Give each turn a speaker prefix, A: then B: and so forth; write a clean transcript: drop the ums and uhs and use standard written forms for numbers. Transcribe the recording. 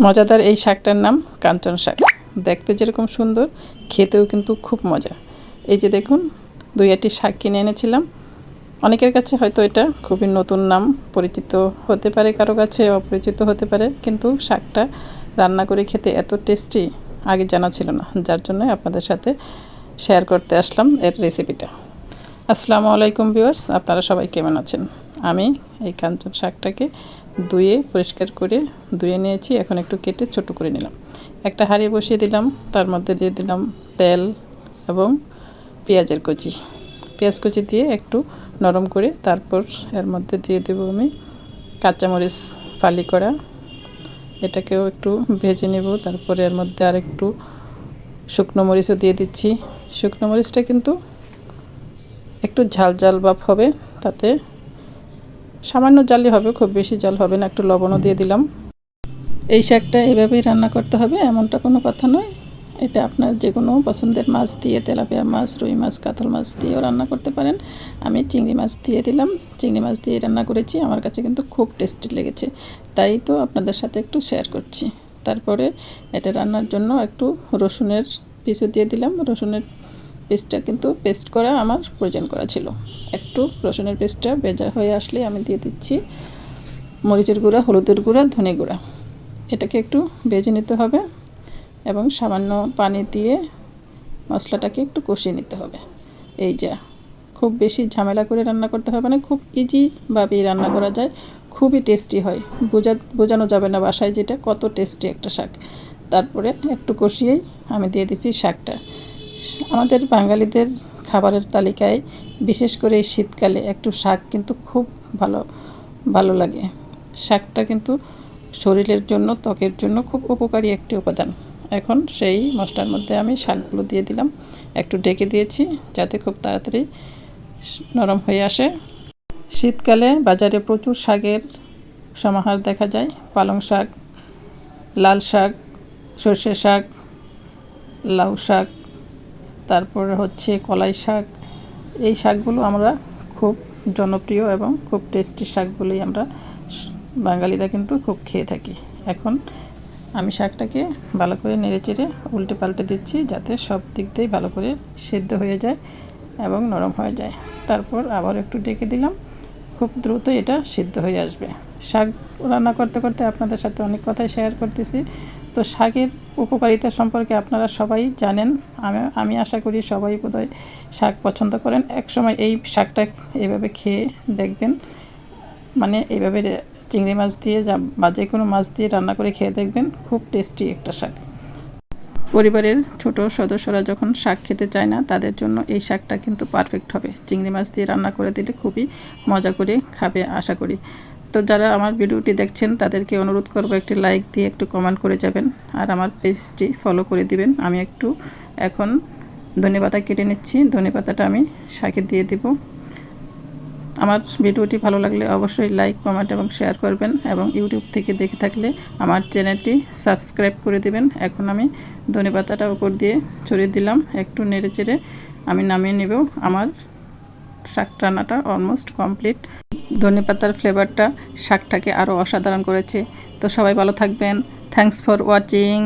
A: মজাদার এই শাকটার নাম কাঞ্চন শাক। দেখতে যেরকম সুন্দর, খেতেও কিন্তু খুব মজা। এই যে দেখুন, 2-1টি শাক কিনে এনেছিলাম। অনেকের কাছে হয়তো এটা খুবই নতুন নাম, পরিচিত হতে পারে, কারো কাছে অপরিচিত হতে পারে, কিন্তু শাকটা রান্না করে খেতে এত টেস্টি আগে জানা ছিল না, যার জন্য আপনাদের সাথে শেয়ার করতে আসলাম এর রেসিপিটা। আসসালামু আলাইকুম ভিউয়ার্স, আপনারা সবাই কেমন আছেন? আমি এই কাঞ্চন শাকটাকে ধুয়ে পরিষ্কার করে ধুয়ে নিয়েছি। এখন একটু কেটে ছোট করে নিলাম। একটা হাঁড়ি বসিয়ে দিলাম, তার মধ্যে দিয়ে দিলাম তেল এবং পেঁয়াজের কুচি। পেঁয়াজ কুচি দিয়ে একটু নরম করে তারপর এর মধ্যে দিয়ে দেব আমি কাঁচামরিচ ফালি করা। এটাকেও একটু ভেজে নেব। তারপরে এর মধ্যে আর একটু শুকনো মরিচও দিয়ে দিচ্ছি। শুকনো মরিচটা কিন্তু একটু ঝাল ঝাল ভাব হবে, তাতে সামান্য জালই হবে, খুব বেশি জাল হবে না। একটু লবণও দিয়ে দিলাম। এই শাকটা এভাবেই রান্না করতে হবে এমনটা কোনো কথা নয়। এটা আপনার যে কোনো পছন্দের মাছ দিয়ে, তেলাপিয়া মাছ, রুই মাছ, কাতল মাছ দিয়েও রান্না করতে পারেন। আমি চিংড়ি মাছ দিয়ে দিলাম, চিংড়ি মাছ দিয়ে রান্না করেছি। আমার কাছে কিন্তু খুব টেস্টি লেগেছে, তাই তো আপনাদের সাথে একটু শেয়ার করছি। তারপরে এটা রান্নার জন্য একটু রসুনের পিসও দিয়ে দিলাম। রসুনের পেস্টটা কিন্তু পেস্ট করা আমার প্রয়োজন করা ছিল। একটু রসুনের পেস্টটা ভেজা হয়ে আসলে আমি দিয়ে দিচ্ছি মরিচের গুঁড়া, হলুদের গুঁড়া, ধনে গুঁড়া। এটাকে একটু ভেজে নিতে হবে এবং সামান্য পানি দিয়ে মশলাটাকে একটু কষিয়ে নিতে হবে। এই যা, খুব বেশি ঝামেলা করে রান্না করতে হবে না, খুব ইজিভাবেই রান্না করা যায়, খুবই টেস্টি হয়। বোঝানো যাবে না বাসায় যেটা কত টেস্টি একটা শাক। তারপরে একটু কষিয়েই আমি দিয়ে দিচ্ছি শাকটা। আমাদের বাঙালিদের খাবারের তালিকায় বিশেষ করে এই শীতকালে একটু শাক কিন্তু খুব ভালো লাগে। শাকটা কিন্তু শরীরের জন্য, ত্বকের জন্য খুব উপকারী একটি উপাদান। এখন সেই মশলার মধ্যে আমি শাকগুলো দিয়ে দিলাম, একটু ঢেকে দিয়েছি যাতে খুব তাড়াতাড়ি নরম হয়ে আসে। শীতকালে বাজারে প্রচুর শাকের সমাহার দেখা যায়। পালং শাক, লাল শাক, সর্ষে শাক, লাউ শাক, তারপরে হচ্ছে কলাই শাক। এই শাকগুলো আমরা খুব জনপ্রিয় এবং খুব টেস্টি শাকগুলোই আমরা বাঙালিরা কিন্তু খুব খেয়ে থাকি। এখন আমি শাকটাকে ভালো করে নেড়েচেড়ে উল্টে পাল্টে দিচ্ছি যাতে সব দিক দিয়েই ভালো করে সেদ্ধ হয়ে যায় এবং নরম হয়ে যায়। তারপর আবার একটু ঢেকে দিলাম, খুব দ্রুত এটা সিদ্ধ হয়ে আসবে। শাক রান্না করতে করতে আপনাদের সাথে অনেক কথাই শেয়ার করতেছি। তো শাকের উপকারিতা সম্পর্কে আপনারা সবাই জানেন। আমি আশা করি সবাই বোধহয় শাক পছন্দ করেন। একসময় এই শাকটা এইভাবে খেয়ে দেখবেন, মানে এইভাবে চিংড়ি মাছ দিয়ে বা যে কোনো মাছ দিয়ে রান্না করে খেয়ে দেখবেন, খুব টেস্টি একটা শাক। পরিবারের ছোট সদস্যরা যখন শাক খেতে চায় না, তাদের জন্য এই শাকটা কিন্তু পারফেক্ট হবে। চিংড়ি মাছ দিয়ে রান্না করে দিলে খুবই মজা করে খাবে আশা করি। তো যারা আমার ভিডিওটি দেখছেন তাদেরকে অনুরোধ করব একটি লাইক দিয়ে একটু কমেন্ট করে যাবেন আর আমার পেজটি ফলো করে দিবেন। আমি একটু এখন ধনেপাতা কেটে নিচ্ছি, ধনেপাতাটা আমি শাকে দিয়ে দিব। আমার ভিডিওটি ভালো লাগলে অবশ্যই লাইক, কমেন্ট এবং শেয়ার করবেন এবং ইউটিউব থেকে দেখে থাকলে আমার চ্যানেলটি সাবস্ক্রাইব করে দিবেন। এখন আমি ধনেপাতাটা উপর দিয়ে ছড়িয়ে দিলাম, একটু নেড়ে চেড়ে আমি নামিয়ে নেব। আমার শাক রান্নাটা অলমোস্ট কমপ্লিট। ধনেপাতার ফ্লেভারটা শাকটাকে আরও অসাধারণ করেছে। তো সবাই ভালো থাকবেন। Thanks for watching.